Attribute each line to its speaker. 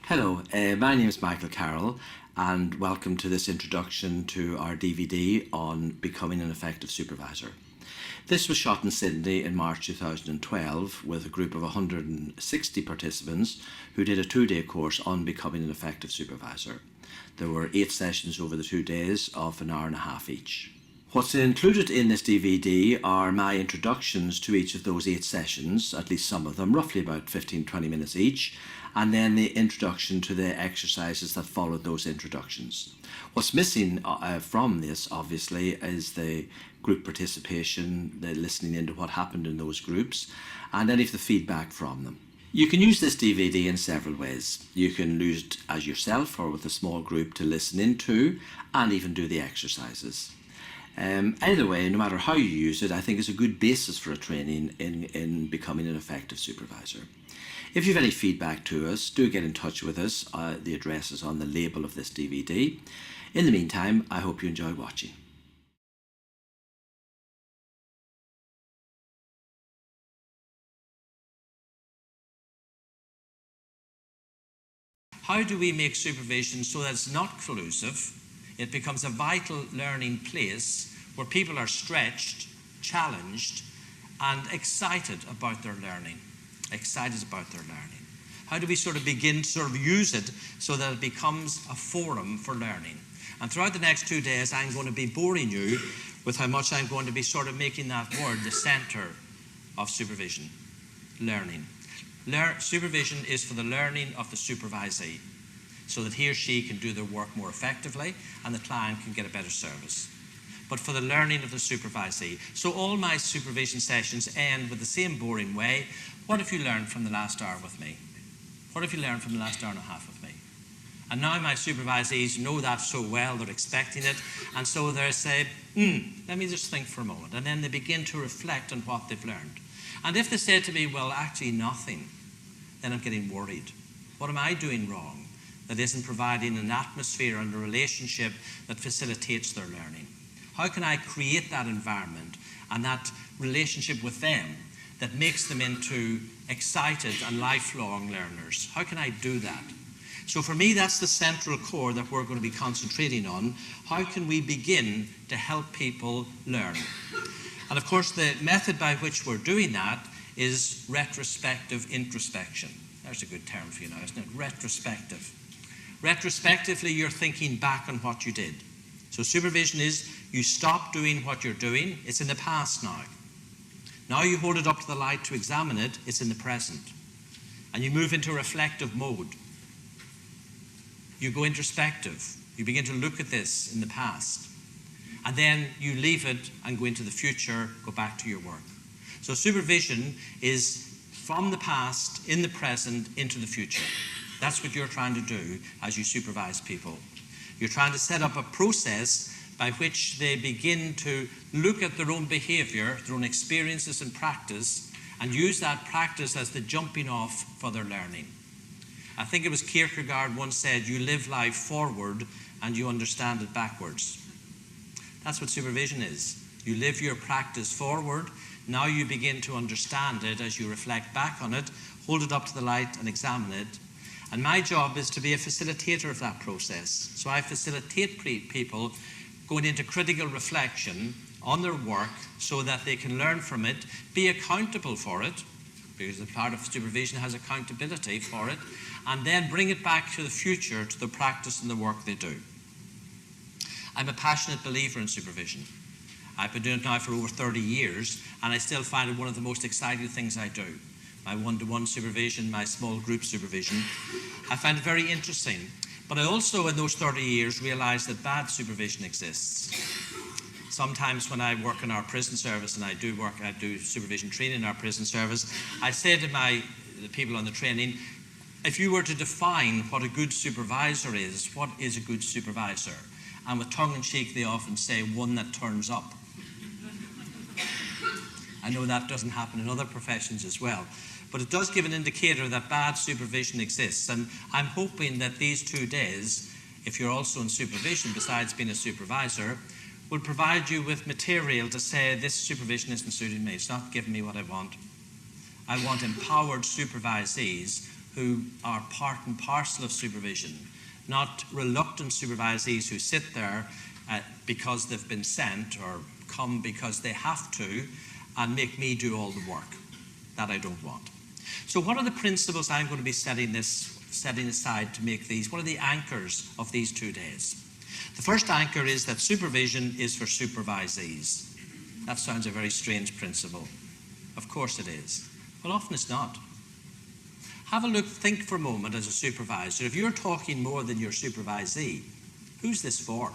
Speaker 1: Hello, my name is Michael Carroll, and welcome to this introduction to our DVD on becoming an effective supervisor. This was shot in Sydney in March 2012 with a group of 160 participants who did a 2-day course on becoming an effective supervisor. There were 8 sessions over the 2 days of an hour and a half each. What's included in this DVD are my introductions to each of those 8 sessions, at least some of them, roughly about 15-20 minutes each, and then the introduction to the exercises that followed those introductions. What's missing from this, obviously, is the group participation, the listening into what happened in those groups, and any of the feedback from them. You can use this DVD in several ways. You can use it as yourself or with a small group to listen into and even do the exercises. Either way, no matter how you use it, I think it's a good basis for a training in becoming an effective supervisor. If you have any feedback to us, do get in touch with us. The address is on the label of this DVD. In the meantime, I hope you enjoy watching.
Speaker 2: How do we make supervision so that it's not collusive? It becomes a vital learning place where people are stretched, challenged, and excited about their learning. How do we begin to use it so that it becomes a forum for learning? And throughout the next 2 days, I'm going to be boring you with how much I'm going to be making that word the center of supervision, learning. Supervision is for the learning of the supervisee, so that he or she can do their work more effectively and the client can get a better service. But for the learning of the supervisee. So all my supervision sessions end with the same boring way. What have you learned from the last hour with me? What have you learned from the last hour and a half with me? And now my supervisees know that so well, they're expecting it, and so they say, let me just think for a moment. And then they begin to reflect on what they've learned. And if they say to me, well, actually nothing, then I'm getting worried. What am I doing wrong that isn't providing an atmosphere and a relationship that facilitates their learning? How can I create that environment and that relationship with them that makes them into excited and lifelong learners? How can I do that? So for me, that's the central core that we're going to be concentrating on. How can we begin to help people learn? And of course, the method by which we're doing that is retrospective introspection. There's a good term for you now, isn't it? Retrospective. Retrospectively, you're thinking back on what you did. So supervision is you stop doing what you're doing. It's in the past now. Now you hold it up to the light to examine it. It's in the present. And you move into reflective mode. You go introspective. You begin to look at this in the past. And then you leave it and go into the future, go back to your work. So supervision is from the past, in the present, into the future. That's what you're trying to do as you supervise people. You're trying to set up a process by which they begin to look at their own behavior, their own experiences and practice, and use that practice as the jumping off for their learning. I think it was Kierkegaard once said, you live life forward and you understand it backwards. That's what supervision is. You live your practice forward. Now you begin to understand it as you reflect back on it, hold it up to the light and examine it. And my job is to be a facilitator of that process. So I facilitate people going into critical reflection on their work so that they can learn from it, be accountable for it, because the part of supervision has accountability for it, and then bring it back to the future, to the practice and the work they do. I'm a passionate believer in supervision. I've been doing it now for over 30 years, and I still find it one of the most exciting things I do. My one-to-one supervision, my small group supervision. I find it very interesting. But I also, in those 30 years, realized that bad supervision exists. Sometimes when I work in our prison service, and I do supervision training in our prison service, I say to the people on the training, if you were to define what a good supervisor is, what is a good supervisor? And with tongue-in-cheek, they often say, one that turns up. I know that doesn't happen in other professions as well. But it does give an indicator that bad supervision exists. And I'm hoping that these 2 days, if you're also in supervision, besides being a supervisor, will provide you with material to say, this supervision isn't suiting me. It's not giving me what I want. I want empowered supervisees who are part and parcel of supervision, not reluctant supervisees who sit there because they've been sent or come because they have to and make me do all the work. That I don't want. So what are the principles I'm going to be setting aside to make these? What are the anchors of these 2 days? The first anchor is that supervision is for supervisees. That sounds a very strange principle. Of course it is. But often it's not. Have a look, think for a moment as a supervisor. If you're talking more than your supervisee, who's this for?